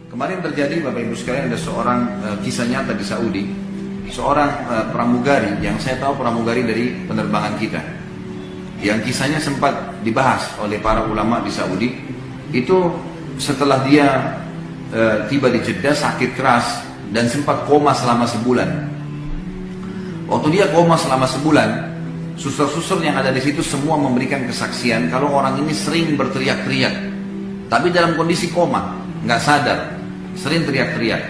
Kemarin terjadi Bapak Ibu sekalian ada seorang kisah nyata di Saudi, seorang pramugari yang saya tahu pramugari dari penerbangan kita, yang kisahnya sempat dibahas oleh para ulama di Saudi. Itu setelah dia tiba di Jeddah sakit keras dan sempat koma selama sebulan. Waktu dia koma selama sebulan, suster-suster yang ada di situ semua memberikan kesaksian kalau orang ini sering berteriak-teriak, tapi dalam kondisi koma, nggak sadar, sering teriak-teriak.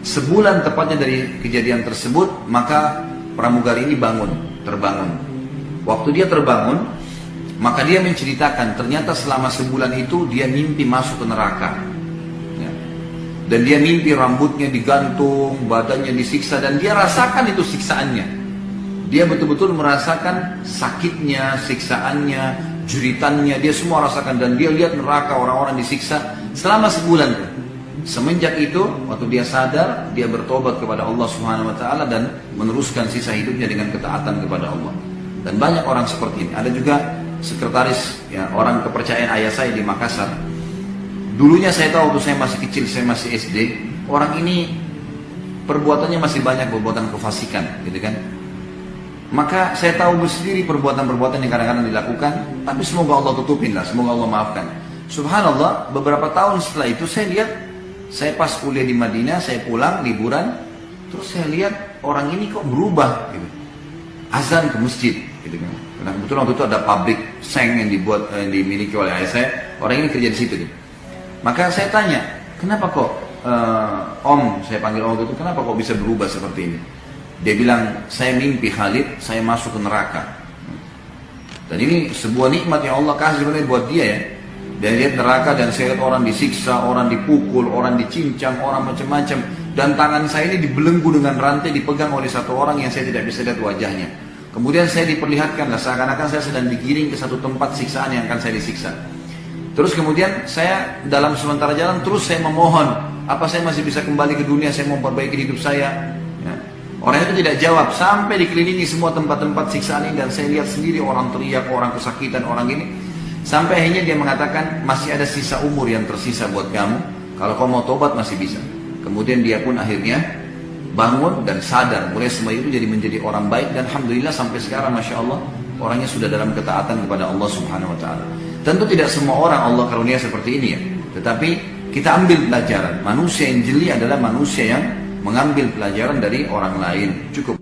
Sebulan tepatnya dari kejadian tersebut, maka pramugari ini terbangun. Waktu dia terbangun, maka dia menceritakan ternyata selama sebulan itu dia mimpi masuk ke neraka. Ya. Dan dia mimpi rambutnya digantung, badannya disiksa, dan dia rasakan itu siksaannya. Dia betul-betul merasakan sakitnya, siksaannya, jeritannya, dia semua rasakan. Dan dia lihat neraka, orang-orang disiksa selama sebulan. Semenjak itu, waktu dia sadar, dia bertobat kepada Allah Subhanahu Wa Taala dan meneruskan sisa hidupnya dengan ketaatan kepada Allah. Dan banyak orang seperti ini. Ada juga sekretaris, ya, orang kepercayaan ayah saya di Makassar. Dulunya saya tahu waktu saya masih kecil, saya masih SD, orang ini perbuatannya masih banyak perbuatan kefasikan, gitu kan. Maka saya tahu sendiri perbuatan-perbuatan yang kadang-kadang dilakukan, tapi semoga Allah tutupin lah, semoga Allah maafkan. Subhanallah, beberapa tahun setelah itu saya lihat, saya pas kuliah di Madinah, saya pulang liburan, terus saya lihat orang ini kok berubah, gitu. Azan ke masjid, gitu kan. Karena kebetulan waktu itu ada pabrik seng yang dimiliki oleh ayah saya, orang ini kerja di situ, gitu. Maka saya tanya, kenapa kok Om, saya panggil Om itu, kenapa kok bisa berubah seperti ini? Dia bilang, saya mimpi Khalid, saya masuk ke neraka. Dan ini sebuah nikmat yang Allah kasih sebenarnya buat dia, ya. Dan lihat neraka, dan saya lihat orang disiksa, orang dipukul, orang dicincang, orang macam-macam. Dan tangan saya ini dibelenggu dengan rantai, dipegang oleh satu orang yang saya tidak bisa lihat wajahnya. Kemudian saya diperlihatkan, seakan-akan saya sedang digiring ke satu tempat siksaan yang akan saya disiksa. Terus kemudian saya dalam sementara jalan, terus saya memohon, apa saya masih bisa kembali ke dunia, saya mau memperbaiki hidup saya. Ya. Orang itu tidak jawab, sampai dikelilingi semua tempat-tempat siksaan ini, dan saya lihat sendiri orang teriak, orang kesakitan, orang ini. Sampai akhirnya dia mengatakan, masih ada sisa umur yang tersisa buat kamu, kalau kau mau tobat masih bisa. Kemudian dia pun akhirnya bangun dan sadar, mulai semua itu menjadi orang baik, dan alhamdulillah sampai sekarang Masya Allah, orangnya sudah dalam ketaatan kepada Allah Subhanahu Wa Taala. Tentu tidak semua orang Allah karunia seperti ini, ya. Tetapi kita ambil pelajaran, manusia yang jeli adalah manusia yang mengambil pelajaran dari orang lain. Cukup.